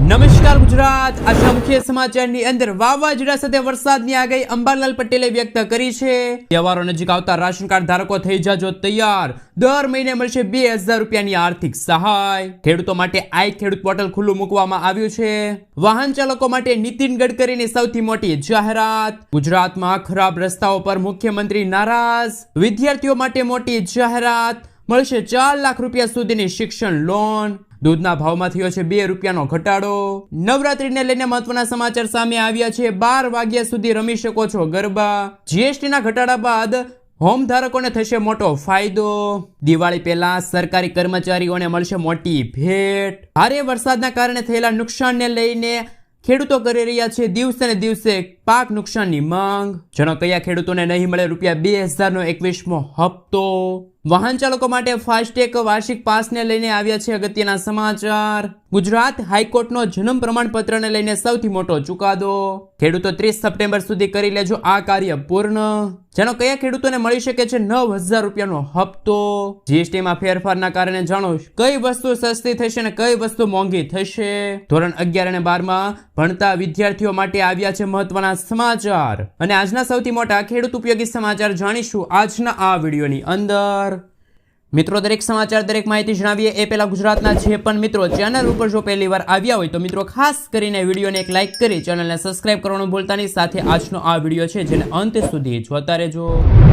નમસ્કાર ગુજરાત, આજના મુખ્ય સમાચારની અંદર વાવાઝોડા સાથે વરસાદની આગાહી અંબાલાલ પટેલે વ્યક્ત કરી છે। તહેવારો નજીક આવતા રાશન કાર્ડ ધારકો થઈ જાજો તૈયાર, દર મહિને મળશે 2000 રૂપિયાની આર્થિક સહાય। ખેડૂતો માટે આઈ ખેડૂત પોર્ટલ ખુલ્લું મૂકવામાં આવ્યું છે। વાહન ચાલકો માટે નીતિન ગડકરીની સૌથી મોટી જાહેરાત। ગુજરાતમાં ખરાબ રસ્તાઓ પર મુખ્યમંત્રી નારાજ। વિદ્યાર્થીઓ માટે મોટી જાહેરાત, મળશે 4 લાખ રૂપિયા સુધીની શિક્ષણ લોન। દૂધના ભાવમાં થયો છે 2 રૂપિયાનો ઘટાડો। નવરાત્રીને લઈને મહત્વના સમાચાર સામે આવ્યા છે। 12 વાગ્યા સુધી રમી શકો છો ગરબા। જીએસટીના ઘટાડા બાદ હોમ ધારકોને થશે મોટો ફાયદો। દિવાળી પહેલા સરકારી કર્મચારીઓને મળશે મોટી ભેટ। ભારે વરસાદના કારણે થયેલા નુકસાનને લઈને ખેડૂતો કરી રહ્યા છે દિવસે ને દિવસે પાક નુકસાનની માંગ। જાણો કયા ખેડૂતોને નહીં મળે રૂપિયા 2000નો 21મો હપ્તો। વાહન ચાલકો માટે ફાસ્ટેગ વાર્ષિક પાસને લઈને આવ્યા છે અગત્યના સમાચાર। ગુજરાત હાઈકોર્ટનો જન્મ પ્રમાણપત્રને લઈને સૌથી મોટો ચુકાદો। ખેડૂતો 30 સપ્ટેમ્બર સુધી કરી લેજો આ કાર્ય પૂર્ણ। જાણો કયા ખેડૂતોને મળી શકે છે 9000 રૂપિયાનો હપ્તો। જીએસટીમાં ફેરફારના કારણે જાણો કઈ વસ્તુ સસ્તી થશે અને કઈ વસ્તુ મોંઘી થશે। ધોરણ 11 અને 12માં ભણતા વિદ્યાર્થીઓ માટે આવ્યા છે મહત્વના સમાચાર અને આજના સૌથી મોટા ખેડૂત ઉપયોગી સમાચાર જાણીશું આજના આ વિડીયોની અંદર। મિત્રો દરેક સમાચાર દરેક માહિતી જણાવીએ એ પહેલા ગુજરાતના જે પણ મિત્રો ચેનલ ઉપર જો પહેલી વાર આવ્યા હોય તો મિત્રો ખાસ કરીને વિડીયોને એક લાઇક કરી ચેનલને સબસ્ક્રાઇબ કરવાનું ભૂલતા નહીં। સાથે આજનો આ વિડીયો છે જેને અંત સુધી જોતા રહેજો।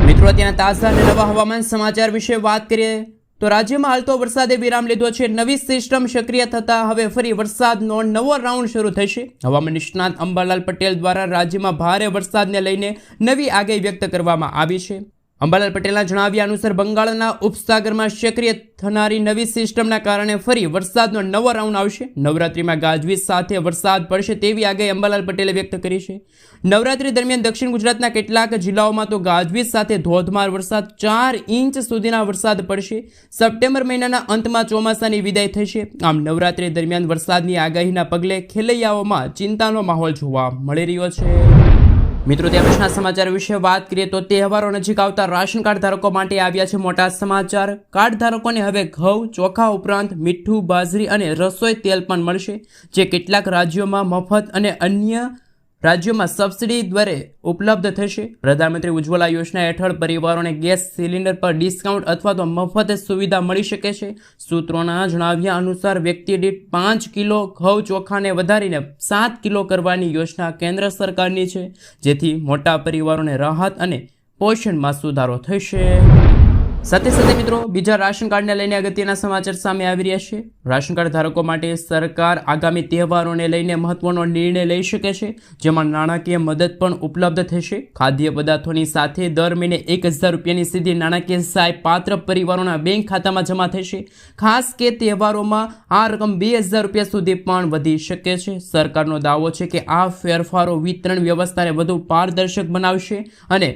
મિત્રો અત્યારના તાજા અને નવા હવામાન સમાચાર વિશે વાત કરીએ તો રાજ્યમાં હાલ તો વરસાદે વિરામ લીધો છે। નવી સિસ્ટમ સક્રિય થતા હવે ફરી વરસાદનો નવો રાઉન્ડ શરૂ થશે। હવામાન નિષ્ણાત અંબાલાલ પટેલ દ્વારા રાજ્યમાં ભારે વરસાદને લઈને નવી આગાહી વ્યક્ત કરવામાં આવી છે। અંબાલાલ પટેલના જણાવ્યા અનુસાર બંગાળના ઉપસાગરમાં સક્રિય થનારી નવી સિસ્ટમના કારણે ફરી વરસાદનો નવો રાઉન્ડ આવશે। નવરાત્રીમાં ગાજવીજ સાથે વરસાદ પડશે તેવી આગાહી અંબાલાલ પટેલે વ્યક્ત કરી છે। નવરાત્રી દરમિયાન દક્ષિણ ગુજરાતના કેટલાક જિલ્લાઓમાં તો ગાજવીજ સાથે ધોધમાર વરસાદ 4 ઇંચ સુધીના વરસાદ પડશે। સપ્ટેમ્બર મહિનાના અંતમાં ચોમાસાની વિદાય થશે। આમ નવરાત્રી દરમિયાન વરસાદની આગાહીના પગલે ખેલૈયાઓમાં ચિંતાનો માહોલ જોવા મળી રહ્યો છે। મિત્રો ત્યાં પછીના સમાચાર વિશે વાત કરીએ તો તહેવારો નજીક આવતા રાશન કાર્ડ ધારકો માટે આવ્યા છે મોટા સમાચાર। કાર્ડ ધારકોને હવે ઘઉં, ચોખા ઉપરાંત મીઠું, બાજરી અને રસોઈ તેલ પણ મળશે, જે કેટલાક રાજ્યોમાં મફત અને અન્ય રાજ્યોમાં સબસિડી દરે ઉપલબ્ધ થશે। પ્રધાનમંત્રી ઉજ્જવલા યોજના હેઠળ પરિવારોને ગેસ સિલિન્ડર પર ડિસ્કાઉન્ટ અથવા તો મફત સુવિધા મળી શકે છે। સૂત્રોના જણાવ્યા અનુસાર વ્યક્તિ દીઠ 5 કિલો ઘઉં ચોખાને વધારીને 7 કિલો કરવાની યોજના કેન્દ્ર સરકારની છે, જેથી મોટા પરિવારોને રાહત અને પોષણમાં સુધારો થશે। સાથે સાથે મિત્રો બીજા રાશન કાર્ડને લઈને અગત્યના સમાચાર સામે આવી રહ્યા છે। રાશન કાર્ડ ધારકો માટે સરકાર આગામી તહેવારોને લઈને મહત્વનો નિર્ણય લઈ શકે છે, જેમાં નાણાકીય મદદ પણ ઉપલબ્ધ થશે। ખાદ્ય પદાર્થોની સાથે દર મહિને 1000 રૂપિયાની સીધી નાણાકીય સહાય પાત્ર પરિવારોના બેંક ખાતામાં જમા થશે। ખાસ કે તહેવારોમાં આ રકમ 2000 રૂપિયા સુધી પણ વધી શકે છે। સરકારનો દાવો છે કે આ ફેરફારો વિતરણ વ્યવસ્થાને વધુ પારદર્શક બનાવશે અને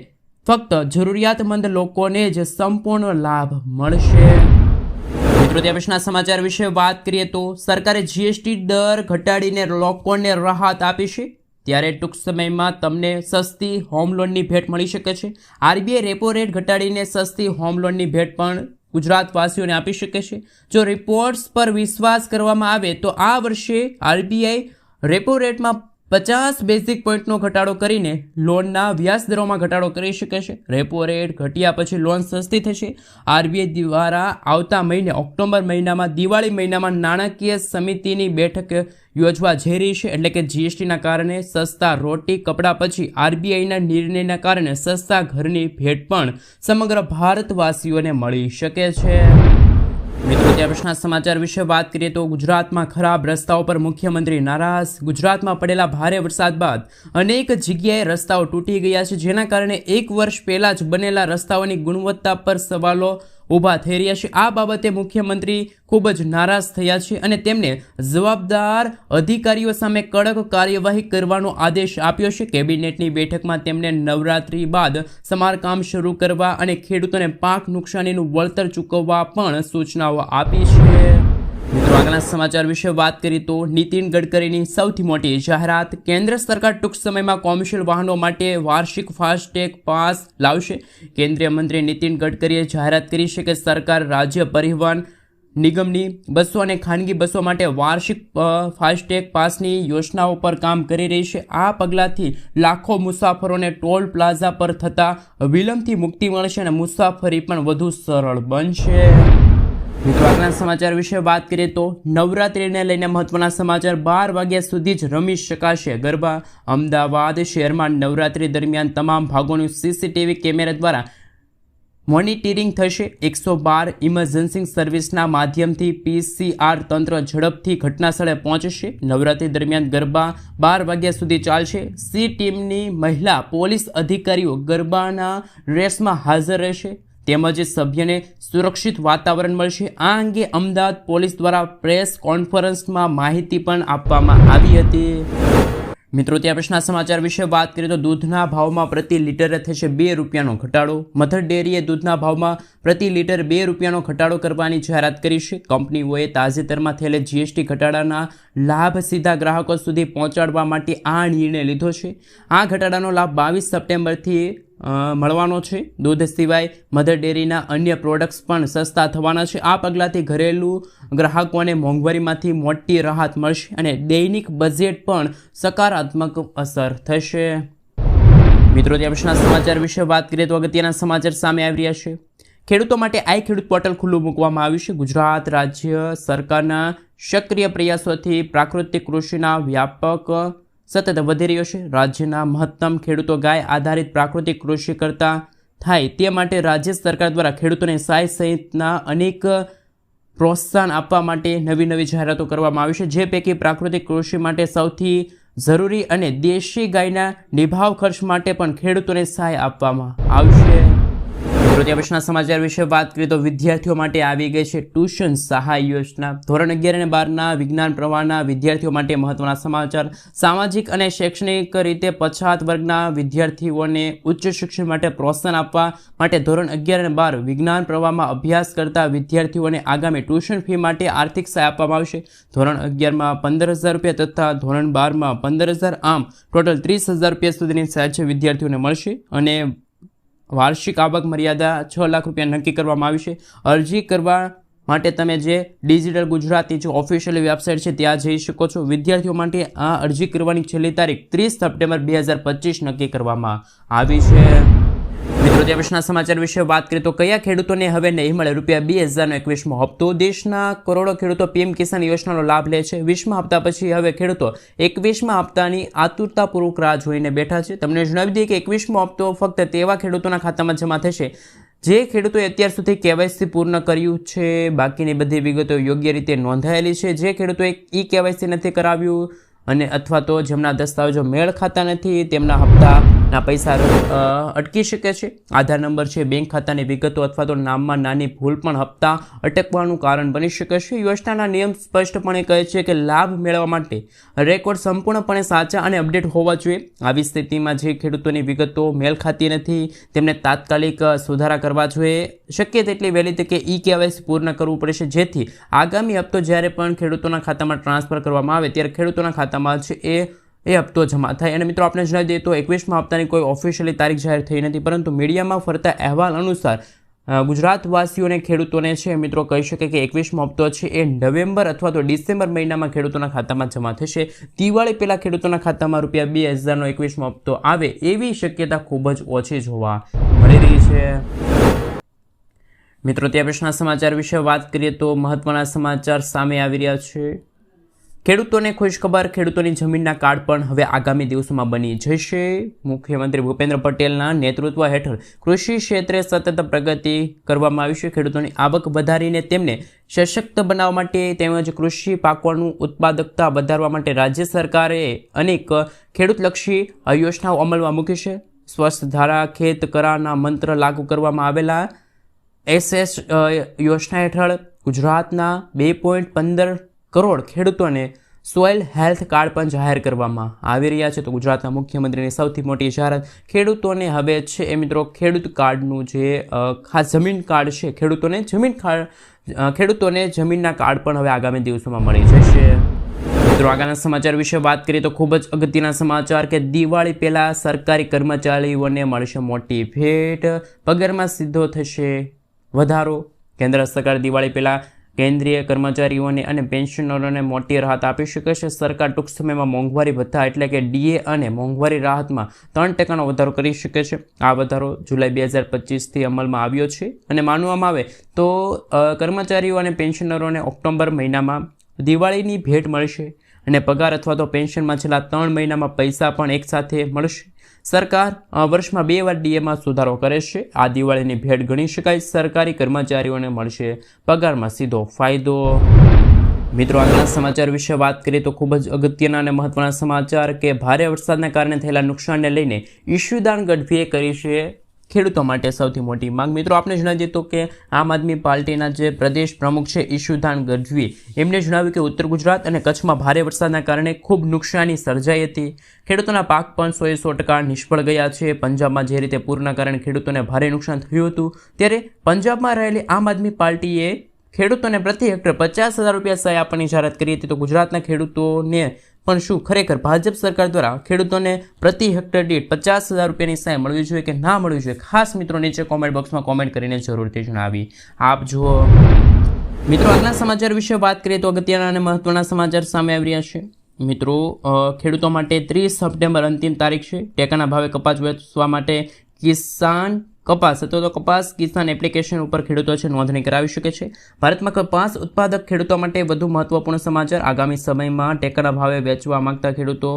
ફક્ત જરૂરિયાતમંદ લોકોને જ સંપૂર્ણ લાભ મળશે। મિત્રો ત્યાં પછીના સમાચાર વિશે વાત કરીએ તો સરકારે જીએસટી દર ઘટાડીને લોકોને રાહત આપી છે, ત્યારે ટૂંક સમયમાં તમને સસ્તી હોમ લોનની ભેટ મળી શકે છે। આરબીઆઈ રેપો રેટ ઘટાડીને સસ્તી હોમ લોનની ભેટ પણ ગુજરાતવાસીઓને આપી શકે છે। જો રિપોર્ટ્સ પર વિશ્વાસ કરવામાં આવે તો આ વર્ષે આરબીઆઈ રેપો રેટમાં 50 બેઝિક પોઈન્ટનો ઘટાડો કરીને લોનના વ્યાજ દરોમાં ઘટાડો કરી શકે છે। રેપો રેટ ઘટ્યા પછી લોન સસ્તી થશે। આરબીઆઈ દ્વારા આવતા મહિને ઓક્ટોબર મહિનામાં દિવાળી મહિનામાં નાણાકીય સમિતિની બેઠક યોજવા જઈ રહી છે, એટલે કે જીએસટીના કારણે સસ્તા રોટી કપડાં પછી આરબીઆઈના નિર્ણયના કારણે સસ્તા ઘરની ભેટ પણ સમગ્ર ભારતવાસીઓને મળી શકે છે। મિત્રો ત્યાં પછીના સમાચાર વિશે વાત કરીએ તો ગુજરાતમાં ખરાબ રસ્તાઓ પર મુખ્યમંત્રી નારાજ। ગુજરાતમાં પડેલા ભારે વરસાદ બાદ અનેક જગ્યાએ રસ્તાઓ તૂટી ગયા છે, જેના કારણે 1 વર્ષ પહેલા જ બનેલા રસ્તાઓની ગુણવત્તા પર સવાલો ઊભા થઈ રહ્યા છે। આ બાબતે મુખ્યમંત્રી ખૂબ જ નારાજ થયા છે અને તેમને જવાબદાર અધિકારીઓ સામે કડક કાર્યવાહી કરવાનો આદેશ આપ્યો છે। કેબિનેટની બેઠકમાં તેમણે નવરાત્રી બાદ સમારકામ શરૂ કરવા અને ખેડૂતોને પાક નુકસાનીનું વળતર ચૂકવવા પણ સૂચનાઓ આપી છે। મિત્રો આગળના સમાચાર વિશે વાત કરીએ તો નીતિન ગડકરીની સૌથી મોટી જાહેરાત। કેન્દ્ર સરકાર ટૂંક સમયમાં કોમર્શિયલ વાહનો માટે વાર્ષિક ફાસ્ટેગ પાસ લાવશે। કેન્દ્રીય મંત્રી નીતિન ગડકરીએ જાહેરાત કરી છે કે સરકાર રાજ્ય પરિવહન નિગમની બસો અને ખાનગી બસો માટે વાર્ષિક ફાસ્ટેગ પાસની યોજનાઓ પર કામ કરી રહી છે. આ પગલાંથી લાખો મુસાફરોને ટોલ પ્લાઝા પર થતા વિલંબથી મુક્તિ મળશે અને મુસાફરી પણ વધુ સરળ બનશે. મિત્રો આગળના સમાચાર વિશે વાત કરીએ તો નવરાત્રિને લઈને મહત્વના સમાચાર. 12 વાગ્યા સુધી જ રમી શકાશે ગરબા. અમદાવાદ શહેરમાં નવરાત્રિ દરમિયાન તમામ ભાગોનું સીસીટીવી કેમેરા દ્વારા મોનિટરિંગ થશે. 112 ઇમરજન્સી સર્વિસના માધ્યમથી PCR તંત્ર ઝડપથી ઘટનાસ્થળે પહોંચશે. નવરાત્રિ દરમિયાન ગરબા 12 વાગ્યા સુધી ચાલશે. સી ટીમની મહિલા પોલીસ અધિકારીઓ ગરબાના રેસમાં હાજર રહેશે તેમજ સભ્યને સુરક્ષિત વાતાવરણ મળશે. આ અંગે અમદાવાદ પોલીસ દ્વારા પ્રેસ કોન્ફરન્સમાં માહિતી પણ આપવામાં આવી હતી. મિત્રો ત્યાં પછીના સમાચાર વિશે વાત કરીએ તો દૂધના ભાવમાં પ્રતિ લીટરે થશે 2 રૂપિયાનો ઘટાડો. મધર ડેરીએ દૂધના ભાવમાં પ્રતિ લીટર 2 રૂપિયાનો ઘટાડો કરવાની જાહેરાત કરી છે. કંપનીઓએ તાજેતરમાં થયેલા GST ઘટાડાના લાભ સીધા ગ્રાહકો સુધી પહોંચાડવા માટે આ નિર્ણય લીધો છે. આ ઘટાડાનો લાભ 22 સપ્ટેમ્બરથી મળવાનો છે. દૂધ સિવાય મધર ડેરીના અન્ય પ્રોડક્ટ્સ પણ સસ્તા થવાના છે. આ પગલાંથી ઘરેલું ગ્રાહકોને મોંઘવારીમાંથી મોટી રાહત મળશે અને દૈનિક બજેટ પણ સકારાત્મક અસર થશે. મિત્રો ત્યાં પછીના સમાચાર વિશે વાત કરીએ તો અગત્યના સમાચાર સામે આવી રહ્યા છે. ખેડૂતો માટે આઈ ખેડૂત પોર્ટલ ખુલ્લું મૂકવામાં આવ્યું છે. ગુજરાત રાજ્ય સરકારના સક્રિય પ્રયાસોથી પ્રાકૃતિક કૃષિના વ્યાપક સતત વધી રહ્યો છે. રાજ્યના મહત્તમ ખેડૂતો ગાય આધારિત પ્રાકૃતિક કૃષિ કરતા થાય તે માટે રાજ્ય સરકાર દ્વારા ખેડૂતોને સહાય સહિતના અનેક પ્રોત્સાહન આપવા માટે નવી જાહેરાતો કરવામાં આવી છે. જે પૈકી પ્રાકૃતિક કૃષિ માટે સૌથી જરૂરી અને દેશી ગાયના નિભાવ ખર્ચ માટે પણ ખેડૂતોને સહાય આપવામાં આવશે. ત્યાં પછીના સમાચાર વિશે વાત કરીએ તો વિદ્યાર્થીઓ માટે આવી ગઈ છે ટ્યુશન સહાય યોજના. ધોરણ 11 અને 12ના વિજ્ઞાન પ્રવાહના વિદ્યાર્થીઓ માટે મહત્વના સમાચાર. સામાજિક અને શૈક્ષણિક રીતે પછાત વર્ગના વિદ્યાર્થીઓને ઉચ્ચ શિક્ષણ માટે પ્રોત્સાહન આપવા માટે ધોરણ 11 અને 12 વિજ્ઞાન પ્રવાહમાં અભ્યાસ કરતા વિદ્યાર્થીઓને આગામી ટ્યુશન ફી માટે આર્થિક સહાય આપવામાં આવશે. ધોરણ 11માં 15,000 રૂપિયા તથા ધોરણ 12માં 15,000 આમ ટોટલ 30,000 રૂપિયા સુધીની સહાય છે વિદ્યાર્થીઓને મળશે. અને વાર્ષિક આવક મર્યાદા 6 લાખ રૂપિયા નક્કી કરવામાં આવી છે. અરજી કરવા માટે તમે જે ડિજિટલ ગુજરાતની જે ઓફિશિયલ વેબસાઇટ છે ત્યાં જઈ શકો છો. વિદ્યાર્થીઓ માટે આ અરજી કરવાની છેલ્લી તારીખ 30 સપ્ટેમ્બર 2025 નક્કી કરવામાં આવી છે. મિત્રો ત્યાં પછીના સમાચાર વિશે વાત કરીએ તો કયા ખેડૂતોને હવે નહીં મળે રૂપિયા 2,000નો 21મો હપ્તો. દેશના કરોડો ખેડૂતો PM કિસાન યોજનાનો લાભ લે છે. 20મા હપ્તા પછી હવે ખેડૂતો 21મા હપ્તાની આતુરતાપૂર્વક રાહ જોઈને બેઠા છે. તમને જણાવી દઈએ કે 21મો હપ્તો ફક્ત તેવા ખેડૂતોના ખાતામાં જમા થશે જે ખેડૂતોએ અત્યાર સુધી KYC પૂર્ણ કર્યું છે. બાકીની બધી વિગતો યોગ્ય રીતે નોંધાયેલી છે. જે ખેડૂતોએ KYC નથી કરાવ્યું અને અથવા તો જેમના દસ્તાવેજો મેળ ખાતા નથી તેમના હપ્તાના પૈસા અટકી શકે છે. આધાર નંબર છે, બેંક ખાતાની વિગતો અથવા તો નામમાં નાની ભૂલ પણ હપ્તા અટકવાનું કારણ બની શકે છે. યોજનાના નિયમ સ્પષ્ટપણે કહે છે કે લાભ મેળવવા માટે રેકોર્ડ સંપૂર્ણપણે સાચા અને અપડેટ હોવા જોઈએ. આવી સ્થિતિમાં જે ખેડૂતોની વિગતો મેળ ખાતી નથી તેમને તાત્કાલિક સુધારા કરવા જોઈએ. શક્ય તેટલી વહેલી તકે KYC પૂર્ણ કરવું પડશે જેથી આગામી હપ્તો જ્યારે પણ ખેડૂતોના ખાતામાં ટ્રાન્સફર કરવામાં આવે ત્યારે ખેડૂતોના ખાતામાં છે એ હપ્તો જમા થાય. અને મિત્રો આપણે જણાવી દઈએ તો 21મા હપ્તાની કોઈ ઓફિશિયલી તારીખ જાહેર થઈ નથી, પરંતુ મીડિયામાં ફરતા અહેવાલ અનુસાર ગુજરાતવાસીઓને ખેડૂતોને છે મિત્રો કહી શકે કે 21મો હપ્તો છે એ નવેમ્બર અથવા તો ડિસેમ્બર મહિનામાં ખેડૂતોના ખાતામાં જમા થશે. દિવાળી પહેલાં ખેડૂતોના ખાતામાં રૂપિયા 2,000નો 21મો હપ્તો આવે એવી શક્યતા ખૂબ જ ઓછી જોવા મળી રહી છે. મિત્રો ત્યાં પછીના સમાચાર વિશે વાત કરીએ તો મહત્વના સમાચાર સામે આવી રહ્યા છે. ખેડૂતોને ખુશખબર, ખેડૂતોની જમીનના કાર્ડ પણ હવે આગામી દિવસોમાં બની જશે. મુખ્યમંત્રી ભૂપેન્દ્ર પટેલના નેતૃત્વ હેઠળ કૃષિ ક્ષેત્રે સતત પ્રગતિ કરવામાં આવી છે. ખેડૂતોની આવક વધારીને તેમને સશક્ત બનાવવા માટે તેમજ કૃષિ પાકોનું ઉત્પાદકતા વધારવા માટે રાજ્ય સરકારે અનેક ખેડૂતલક્ષી યોજનાઓ અમલમાં મૂકી છે. સ્વસ્થ ધારા, ખેત કરારના મંત્ર લાગુ કરવામાં આવેલા SS યોજના હેઠળ ગુજરાતના 2.15 કરોડ ખેડૂતોને સોઇલ હેલ્થ કાર્ડ પણ જાહેર કરવામાં આવી રહ્યા છે. તો ગુજરાતના મુખ્યમંત્રીની સૌથી મોટી જાહેરાત ખેડૂતોને હવે છે એ મિત્રો ખેડૂત કાર્ડનું જે ખાસ જમીન કાર્ડ છે ખેડૂતોને જમીનના કાર્ડ પણ હવે આગામી દિવસોમાં મળી જશે. મિત્રો આગળના સમાચાર વિશે વાત કરીએ તો ખૂબ જ અગત્યના સમાચાર કે દિવાળી પહેલાં સરકારી કર્મચારીઓને મળશે મોટી ભેટ. પગારમાં સીધો થશે વધારો. કેન્દ્ર સરકાર દિવાળી પહેલાં કેન્દ્રીય કર્મચારીઓને અને પેન્શનરોને મોટી રાહત આપી શકે છે. સરકાર ટૂંક સમયમાં મોંઘવારી ભથ્થા એટલે કે ડીએ અને મોંઘવારી રાહતમાં 3% વધારો કરી શકે છે. આ વધારો જુલાઈ 2025થી અમલમાં આવ્યો છે અને માનવામાં આવે તો કર્મચારીઓ અને પેન્શનરોને ઓક્ટોબર મહિનામાં દિવાળીની ભેટ મળશે અને પગાર અથવા તો પેન્શનમાં છેલ્લા 3 મહિનામાં પૈસા પણ એકસાથે મળશે. સરકાર વર્ષમાં 2 વાર ડીએમાં સુધારો કરે છે. આ દિવાળીની ભેટ ગણી શકાય. સરકારી કર્મચારીઓને મળશે પગારમાં સીધો ફાયદો. મિત્રો, આગળના સમાચાર વિશે વાત કરીએ તો ખૂબ જ અગત્યના અને મહત્વના સમાચાર કે ભારે વરસાદના કારણે થયેલા નુકસાનને લઈને ઈશુદાન ગઢવીએ કરી છે ખેડૂતો માટે સૌથી મોટી માંગ. મિત્રો, આપને જણાવી દીધું કે આમ આદમી પાર્ટીના જે પ્રદેશ પ્રમુખ છે ઈશુદાન ગઢવી, એમણે જણાવ્યું કે ઉત્તર ગુજરાત અને કચ્છમાં ભારે વરસાદના કારણે ખૂબ નુકસાની સર્જાઈ હતી. ખેડૂતોના પાક પણ 100% નિષ્ફળ ગયા છે. પંજાબમાં જે રીતે પૂરના કારણે ખેડૂતોને ભારે નુકસાન થયું હતું, ત્યારે પંજાબમાં રહેલી આમ આદમી પાર્ટીએ ખેડૂતોને પ્રતિ હેક્ટર 50,000 રૂપિયા સહાય આપવાની જાહેરાત કરી હતી. તો ગુજરાતના ખેડૂતોને પણ શું ખરેખર ભાજપ સરકાર દ્વારા ખેડૂતોને પ્રતિ હેક્ટર દીઠ 50,000 રૂપિયાની સહાય મળવી જોઈએ કે ના મળવી જોઈએ? ખાસ મિત્રો નીચે કોમેન્ટ બોક્સમાં કોમેન્ટ કરીને જરૂરથી જણાવી આપજો. મિત્રો, આગળના સમાચાર વિશે વાત કરીએ તો અગત્યના અને મહત્વના સમાચાર સામે આવી રહ્યા છે. મિત્રો, ખેડૂતો માટે 30 સપ્ટેમ્બર અંતિમ તારીખ છે. ટેકાના ભાવે કપાસ વેચવા માટે કિસાન કપાસ અથવા તો કપાસ કિસાન એપ્લિકેશન ઉપર ખેડૂતો છે નોંધણી કરાવી શકે છે. ભારતમાં કપાસ ઉત્પાદક ખેડૂતો માટે વધુ મહત્વપૂર્ણ સમાચાર. આગામી સમયમાં ટેકાના ભાવે વેચવા માંગતા ખેડૂતો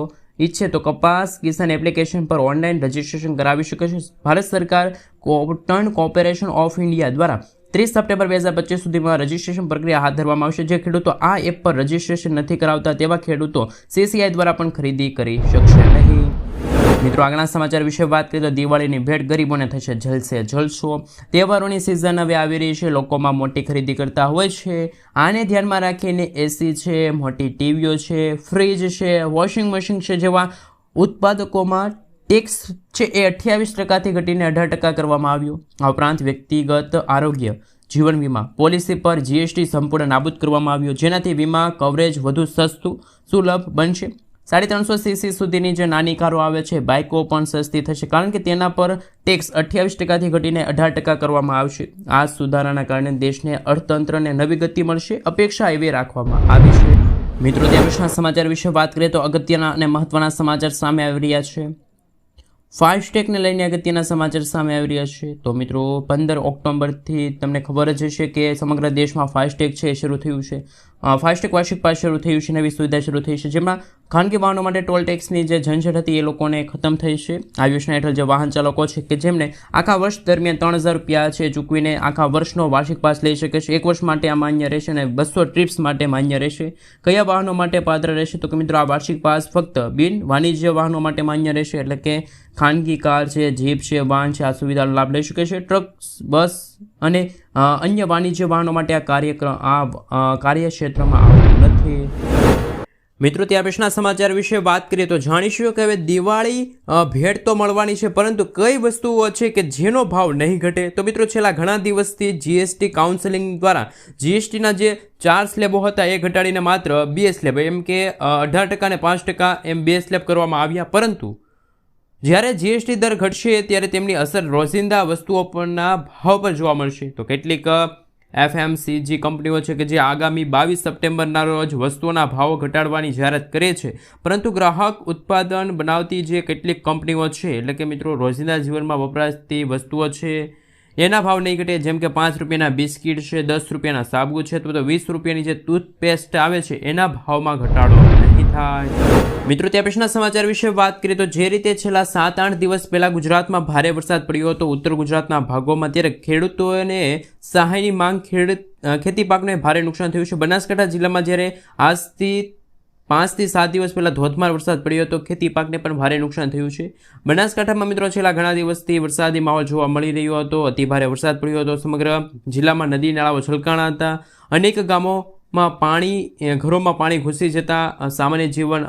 ઈચ્છે તો કપાસ કિસાન એપ્લિકેશન પર ઓનલાઈન રજીસ્ટ્રેશન કરાવી શકે છે. ભારત સરકાર કોટન કોર્પોરેશન ઓફ ઇન્ડિયા દ્વારા 30 સપ્ટેમ્બર 2025 સુધીમાં રજીસ્ટ્રેશન પ્રક્રિયા હાથ ધરવામાં આવશે. જે ખેડૂતો આ એપ પર રજીસ્ટ્રેશન નથી કરાવતા તેવા ખેડૂતો CCI દ્વારા પણ ખરીદી કરી શકશે નહીં. મિત્રો, આગળના સમાચાર વિશે વાત કરીએ તો દિવાળીની ભેટ ગરીબોને થશે જલસે જલસો. તહેવારોની સિઝન હવે આવી રહી છે. લોકોમાં મોટી ખરીદી કરતા હોય છે. આને ધ્યાનમાં રાખીને એસી છે, મોટી ટીવીઓ છે, ફ્રીજ છે, વોશિંગ મશીન છે જેવા ઉત્પાદકોમાં ટેક્સ છે એ 28%થી ઘટીને 18% કરવામાં આવ્યો. આ ઉપરાંત વ્યક્તિગત આરોગ્ય જીવન વીમા પોલિસી પર GST સંપૂર્ણ નાબૂદ કરવામાં આવ્યો, જેનાથી વીમા કવરેજ વધુ સસ્તું સુલભ બનશે. 350cc સુધીની જે નાની કારો આવે છે, બાઇકો પણ સસ્તી થશે કારણ કે તેના પર ટેક્સ 28%થી ઘટીને 18% કરવામાં આવશે. આ સુધારાના કારણે દેશને અર્થતંત્રને નવી ગતિ મળશે, અપેક્ષા એવી રાખવામાં આવી છે. મિત્રો, ત્યાં પછીના સમાચાર વિશે વાત કરીએ તો અગત્યના અને મહત્વના સમાચાર સામે આવી રહ્યા છે. ફાસ્ટેગને લઈને અગત્યના સમાચાર સામે આવી રહ્યા છે. તો મિત્રો, 15 ઓક્ટોબરથી તમને ખબર જ હશે કે સમગ્ર દેશમાં ફાસ્ટેગ છે શરૂ થયું છે. ફાસ્ટેગ વાર્ષિક પાસ શરૂ થયું છે, નવી સુવિધા શરૂ થઈ છે, જેમાં ખાનગી વાહનો માટે ટોલ ટેક્સની જે ઝંઝટ હતી એ લોકોને ખતમ થઈ છે. આ યોજના હેઠળ જે વાહન ચાલકો છે કે જેમને આખા વર્ષ દરમિયાન 3,000 રૂપિયા છે ચૂકવીને આખા વર્ષનો વાર્ષિક પાસ લઈ શકે છે. 1 વર્ષ માટે આ માન્ય રહેશે અને 200 ટ્રીપ્સ માટે માન્ય રહેશે. કયા વાહનો માટે પાત્ર રહેશે? તો કે મિત્રો, આ વાર્ષિક પાસ ફક્ત બિન વાણિજ્ય વાહનો માટે માન્ય રહેશે, એટલે કે ખાનગી કાર છે, જીપ છે, વાહન છે, આ સુવિધાનો લાભ લઈ શકે છે. ટ્રક, બસ અને અન્ય વાણિજ્ય વાહનો માટે આ કાર્યક્ષેત્રમાં આવતું નથી. મિત્રો, ત્યાર પછીના સમાચાર વિશે વાત કરીએ તો જાણીશું કે હવે દિવાળી ભેટ તો મળવાની છે, પરંતુ કઈ વસ્તુઓ છે કે જેનો ભાવ નહીં ઘટે? તો મિત્રો, છેલ્લા ઘણા દિવસથી GST કાઉન્સિલિંગ દ્વારા GSTના જે 4 સ્લેબો હતા એ ઘટાડીને માત્ર 2 સ્લેબ, એમ કે 18% અને 5% એમ 2 સ્લેબ કરવામાં આવ્યા. પરંતુ જ્યારે GST દર ઘટશે ત્યારે તેમની અસર રોજિંદા વસ્તુઓ પરના ભાવ પર જોવા મળશે. તો કેટલીક FMCG કંપનીઓ છે કે જે આગામી 22 સપ્ટેમ્બરના રોજ વસ્તુઓના ભાવો ઘટાડવાની જાહેરાત કરે છે, પરંતુ ગ્રાહક ઉત્પાદન બનાવતી જે કેટલીક કંપનીઓ છે, એટલે કે મિત્રો રોજિંદા જીવનમાં વપરાતી વસ્તુઓ છે એના ભાવ નહીં ઘટે. જેમ કે 5 રૂપિયાના બિસ્કિટ છે, 10 રૂપિયાના સાબુ છે, તો 20 રૂપિયાની જે ટૂથપેસ્ટ આવે છે એના ભાવમાં ઘટાડો નહીં થાય. મિત્રો, ત્યાં પછીના સમાચાર વિશે વાત કરીએ તો જે રીતે છેલ્લા 7-8 દિવસ પહેલાં ગુજરાતમાં ભારે વરસાદ પડ્યો હતો ઉત્તર ગુજરાતના ભાગોમાં, ત્યારે ખેડૂતોને સહાયની માંગ, ખેતી પાકને ભારે નુકસાન થયું છે. બનાસકાંઠા જિલ્લામાં જ્યારે આજથી 5 થી 7 દિવસ પહેલાં ધોધમાર વરસાદ પડ્યો હતો, ખેતી પાકને પણ ભારે નુકસાન થયું છે. બનાસકાંઠામાં મિત્રો છેલ્લા ઘણા દિવસથી વરસાદી માહોલ જોવા મળી રહ્યો હતો. અતિ ભારે વરસાદ પડ્યો હતો. સમગ્ર જિલ્લામાં નદી નાળાઓ છલકાણા હતા. અનેક ગામોમાં ઘરોમાં પાણી ઘૂસી જતા સામાન્ય જીવન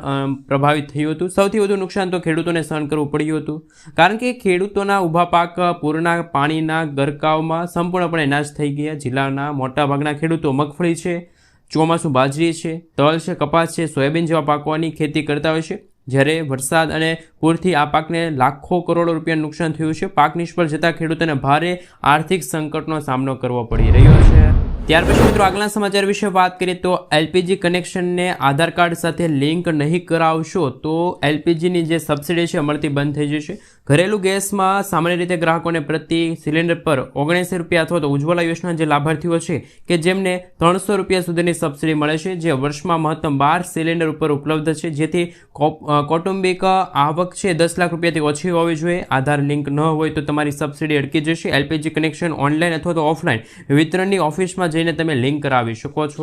પ્રભાવિત થયું હતું. સૌથી વધુ નુકસાન તો ખેડૂતોને સહન કરવું પડ્યું હતું, કારણ કે ખેડૂતોના ઊભા પાક પૂરના પાણીના ગરકાવમાં સંપૂર્ણપણે નાશ થઈ ગયા. જિલ્લાના મોટાભાગના ખેડૂતો મગફળી છે, ચોમાસું બાજરી છે, તલ છે, કપાસ છે, સોયાબીન જેવા પાકોની ખેતી કરતા હોય છે. જ્યારે વરસાદ અને પૂરથી આ પાકને લાખો કરોડો રૂપિયાનું નુકસાન થયું છે. પાક નિષ્ફળ જતાં ખેડૂતોને ભારે આર્થિક સંકટનો સામનો કરવો પડી રહ્યો છે. ત્યાર પછી મિત્રો આગલા સમાચાર વિશે વાત કરીએ તો એલપીજી કનેક્શનને આધાર કાર્ડ સાથે લિંક નહીં કરાવશો તો એલપીજીની જે સબસિડી છે મળતી બંધ થઈ જશે. ઘરેલું ગેસમાં સામાન્ય રીતે ગ્રાહકોને પ્રતિ સિલિન્ડર પર 79 રૂપિયા અથવા તો ઉજ્જવલા યોજના જે લાભાર્થીઓ છે કે જેમને 300 રૂપિયા સુધીની સબસિડી મળે છે, જે વર્ષમાં મહત્તમ 12 સિલિન્ડર ઉપર ઉપલબ્ધ છે, જેથી કૌટુંબિક આવક છે 10 લાખ રૂપિયાથી ઓછી હોવી જોઈએ. આધાર લિંક ન હોય તો તમારી સબસિડી અટકી જશે. એલપીજી કનેક્શન ઓનલાઈન અથવા તો ઓફલાઈન વિતરણની ઓફિસમાં જઈને તમે લિંક કરાવી શકો છો.